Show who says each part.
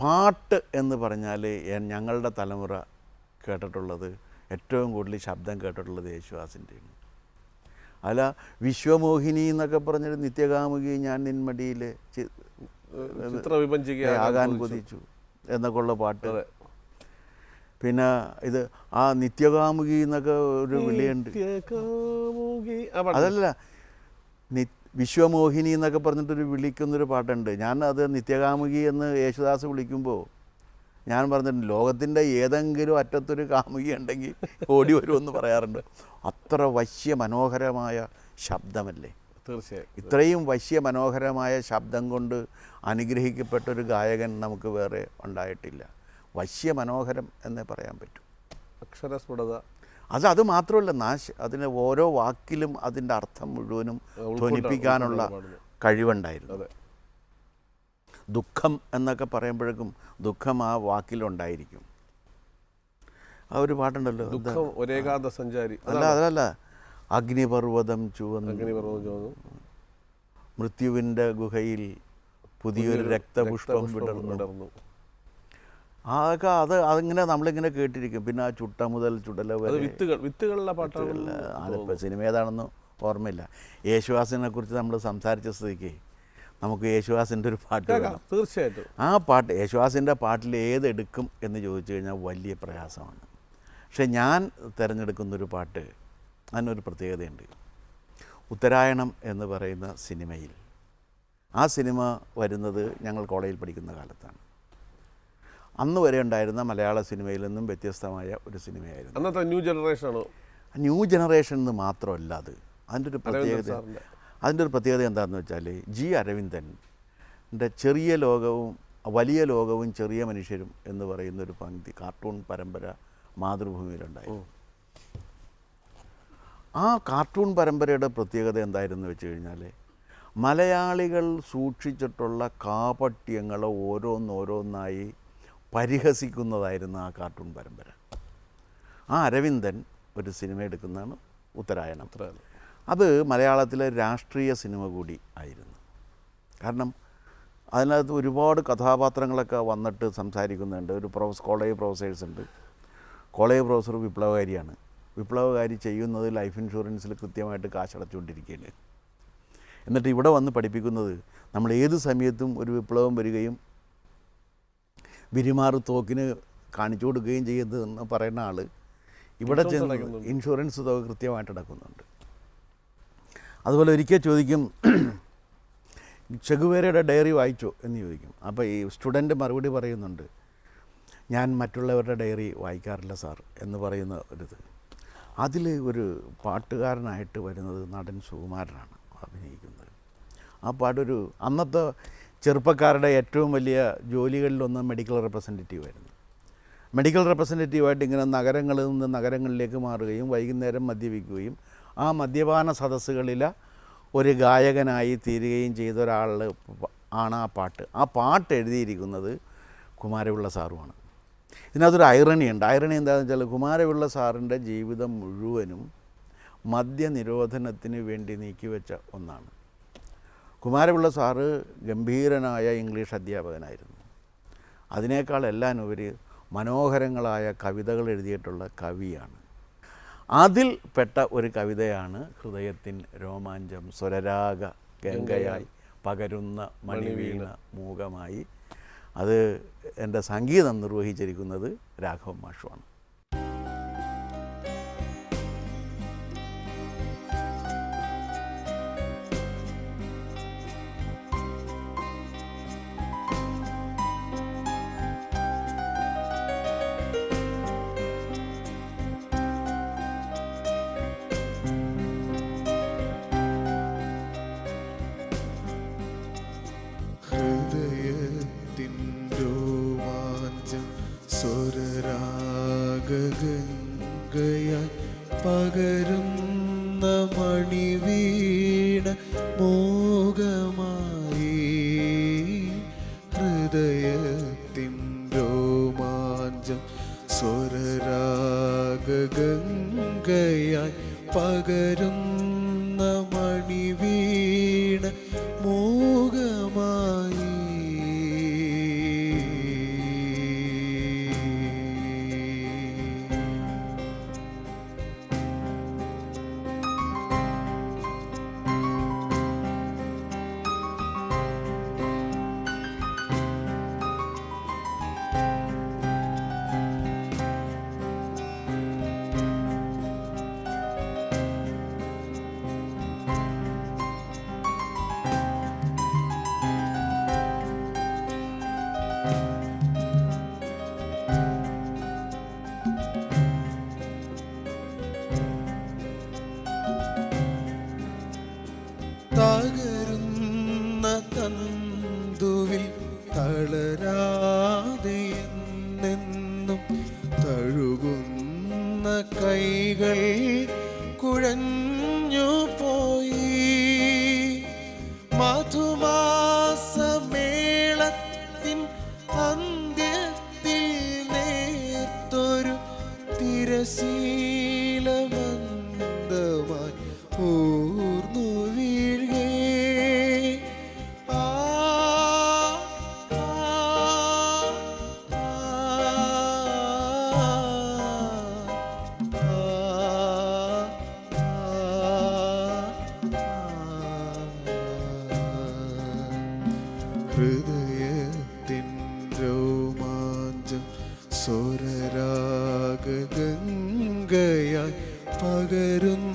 Speaker 1: പാട്ട് എന്ന് പറഞ്ഞാൽ ഞങ്ങളുടെ തലമുറ കേട്ടിട്ടുള്ളത് ഏറ്റവും കൂടുതൽ ശബ്ദം കേട്ടിട്ടുള്ളത് യേശുദാസിൻ്റെയാണ്. അല്ല, വിശ്വമോഹിനി എന്നൊക്കെ പറഞ്ഞൊരു നിത്യകാമുകി ഞാൻ നിന്മടിയിൽ ആകാൻ കൊതിച്ചു എന്നൊക്കെയുള്ള പാട്ട്. പിന്നെ ഇത് ആ നിത്യകാമുകി എന്നൊക്കെ ഒരു വിളിയുണ്ട്. അതല്ല, വിശ്വമോഹിനി എന്നൊക്കെ പറഞ്ഞിട്ടൊരു വിളിക്കുന്നൊരു പാട്ടുണ്ട്. ഞാൻ അത് നിത്യകാമുകി എന്ന് യേശുദാസ് വിളിക്കുമ്പോൾ ഞാൻ പറഞ്ഞിട്ടുണ്ട്, ലോകത്തിൻ്റെ ഏതെങ്കിലും അറ്റത്തൊരു കാമുകി ഉണ്ടെങ്കിൽ ഓടി വരുമെന്ന് പറയാറുണ്ട്. അത്ര വശ്യ മനോഹരമായ ശബ്ദമല്ലേ.
Speaker 2: തീർച്ചയായും
Speaker 1: ഇത്രയും വശ്യ മനോഹരമായ ശബ്ദം കൊണ്ട് അനുഗ്രഹിക്കപ്പെട്ടൊരു ഗായകൻ നമുക്ക് വേറെ ഉണ്ടായിട്ടില്ല. വശ്യ മനോഹരം എന്നേ പറയാൻ പറ്റൂ.
Speaker 2: അക്ഷരസ്ഫുടത.
Speaker 1: അത് മാത്രമല്ല, അതിന് ഓരോ വാക്കിലും അതിൻ്റെ അർത്ഥം മുഴുവനും ധ്വനിപ്പിക്കാനുള്ള കഴിവുണ്ടായിരുന്നു. ദുഃഖം എന്നൊക്കെ പറയുമ്പോഴേക്കും ദുഃഖം ആ വാക്കിലുണ്ടായിരിക്കും. ആ ഒരു പാട്ടുണ്ടല്ലോ,
Speaker 2: സഞ്ചാരി.
Speaker 1: അതല്ല, അഗ്നിപർവ്വതം ചുവന്നു, മൃത്യുവിൻ്റെ പുതിയൊരു രക്തപുഷ്പം വിടർന്നു. അതൊക്കെ അതിങ്ങനെ നമ്മളിങ്ങനെ കേട്ടിരിക്കും. പിന്നെ ആ ചുട്ട മുതൽ ചുടല വരെ
Speaker 2: വിത്തുകളുടെ പാട്ടുകളിൽ
Speaker 1: സിനിമ ഏതാണെന്ന് ഓർമ്മയില്ല. യേശുദാസിനെ കുറിച്ച് നമ്മൾ സംസാരിച്ച സ്ഥിതിക്ക് നമുക്ക് യേശുദാസിൻ്റെ ഒരു പാട്ട് വേണം.
Speaker 2: തീർച്ചയായിട്ടും
Speaker 1: ആ പാട്ട്, യേശുദാസിൻ്റെ പാട്ടിൽ ഏതെടുക്കും എന്ന് ചോദിച്ചു കഴിഞ്ഞാൽ വലിയ പ്രയാസമാണ്. പക്ഷെ ഞാൻ തിരഞ്ഞെടുക്കുന്നൊരു പാട്ട്, അതിനൊരു പ്രത്യേകതയുണ്ട്. ഉത്തരായണം എന്ന് പറയുന്ന സിനിമയിൽ, ആ സിനിമ വരുന്നത് ഞങ്ങൾ കോളേജിൽ പഠിക്കുന്ന കാലത്താണ്. അന്ന് വരെ ഉണ്ടായിരുന്ന മലയാള സിനിമയിൽ നിന്നും വ്യത്യസ്തമായ ഒരു സിനിമയായിരുന്നു.
Speaker 2: അന്നത്തെ
Speaker 1: ന്യൂ ജനറേഷൻ എന്ന് മാത്രമല്ല, അതിൻ്റെ ഒരു പ്രത്യേകത എന്താണെന്ന് വെച്ചാൽ, ജി അരവിന്ദൻ്റെ ചെറിയ ലോകവും വലിയ ലോകവും ചെറിയ മനുഷ്യരും എന്ന് പറയുന്നൊരു പങ്ക്തി കാർട്ടൂൺ പരമ്പര മാതൃഭൂമിയിലുണ്ടായിരുന്നു. ആ കാർട്ടൂൺ പരമ്പരയുടെ പ്രത്യേകത എന്തായിരുന്നു വെച്ച് കഴിഞ്ഞാൽ, മലയാളികൾ സൂക്ഷിച്ചിട്ടുള്ള കാപട്യങ്ങളെ ഓരോന്നോരോന്നായി പരിഹസിക്കുന്നതായിരുന്നു ആ കാർട്ടൂൺ പരമ്പര. ആ അരവിന്ദൻ ഒരു സിനിമ എടുക്കുന്നതാണ് ഉത്തരായണം. അത് മലയാളത്തിലെ രാഷ്ട്രീയ സിനിമ കൂടി ആയിരുന്നു. കാരണം അതിനകത്ത് ഒരുപാട് കഥാപാത്രങ്ങളൊക്കെ വന്നിട്ട് സംസാരിക്കുന്നുണ്ട്. ഒരു കോളേജ് പ്രൊഫസേഴ്സ് ഉണ്ട്. കോളേജ് പ്രൊഫസർ വിപ്ലവകാരിയാണ്. വിപ്ലവകാരി ചെയ്യുന്നത് ലൈഫ് ഇൻഷുറൻസിൽ കൃത്യമായിട്ട് കാശടച്ചുകൊണ്ടിരിക്കുകയാണ്. എന്നിട്ട് ഇവിടെ വന്ന് പഠിപ്പിക്കുന്നത് നമ്മൾ ഏത് സമയത്തും ഒരു വിപ്ലവം വരികയും ബിരിമാറ് തോക്കിന് കാണിച്ചു കൊടുക്കുകയും ചെയ്യുന്നതെന്ന് പറയുന്ന ആൾ ഇവിടെ ചെന്ന് ഇൻഷുറൻസ് തുക കൃത്യമായിട്ട് അടക്കുന്നുണ്ട്. അതുപോലെ ഒരിക്കൽ ചോദിക്കും, ചെഗുവേരയുടെ ഡയറി വായിച്ചോ എന്ന് ചോദിക്കും. അപ്പോൾ ഈ സ്റ്റുഡൻറ്റ് മറുപടി പറയുന്നുണ്ട്, ഞാൻ മറ്റുള്ളവരുടെ ഡയറി വായിക്കാറില്ല സാർ എന്ന് പറയുന്ന ഒരിത്. അതിൽ ഒരു പാട്ടുകാരനായിട്ട് വരുന്നത് നടൻ സുകുമാരനാണ് അഭിനയിക്കുന്നത്. ആ പാട്ടൊരു അന്നത്തെ ചെറുപ്പക്കാരുടെ ഏറ്റവും വലിയ ജോലികളിലൊന്ന് മെഡിക്കൽ റെപ്രസെൻറ്റേറ്റീവായിരുന്നു. മെഡിക്കൽ റെപ്രസെൻറ്റേറ്റീവായിട്ട് ഇങ്ങനെ നഗരങ്ങളിൽ നിന്ന് നഗരങ്ങളിലേക്ക് മാറുകയും വൈകുന്നേരം മദ്യപിക്കുകയും ആ മദ്യപാന സദസ്സുകളിൽ ഒരു ഗായകനായി തീരുകയും ചെയ്ത ഒരാൾ ആണ് ആ പാട്ട്. ആ പാട്ട് എഴുതിയിരിക്കുന്നത് കുമാരപിള്ള സാറുമാണ്. ഇതിനകത്തൊരു ഐറണി എന്താണെന്ന് വെച്ചാൽ, കുമാരപിള്ള സാറിൻ്റെ ജീവിതം മുഴുവനും മദ്യനിരോധനത്തിന് വേണ്ടി നീക്കിവെച്ച ഒന്നാണ്. കുമാരപിള്ള സാറ് ഗംഭീരനായ ഇംഗ്ലീഷ് അധ്യാപകനായിരുന്നു. അതിനേക്കാളെല്ലാം ഉപരി മനോഹരങ്ങളായ കവിതകൾ എഴുതിയിട്ടുള്ള കവിയാണ്. അതിൽ പെട്ട ഒരു കവിതയാണ് ഹൃദയത്തിൻ രോമാഞ്ചം സ്വരരാഗ ഗംഗയായി പകരുന്ന മണിവീണ മൂകമായി. അത് എൻ്റെ സംഗീതം നിർവഹിച്ചിരിക്കുന്നത് രാഘവൻ മാഷുമാണ്.
Speaker 3: സ്വരരാഗംഗയായി പകരുന്ന മണിവീണ മോകമായി ഹൃദയത്തിൻ രോമാഞ്ചം സ്വരരാഗംഗയായി പകരുന്ന മണിവീണ മോകമായി സ്വരശീലമന്ദമായി ഊർന്നു വീഴേ ആ ആ, ഹൃദയത്തിൻ രോമാഞ്ചം സ്വരരാഗംഗയായി പകരുന്നു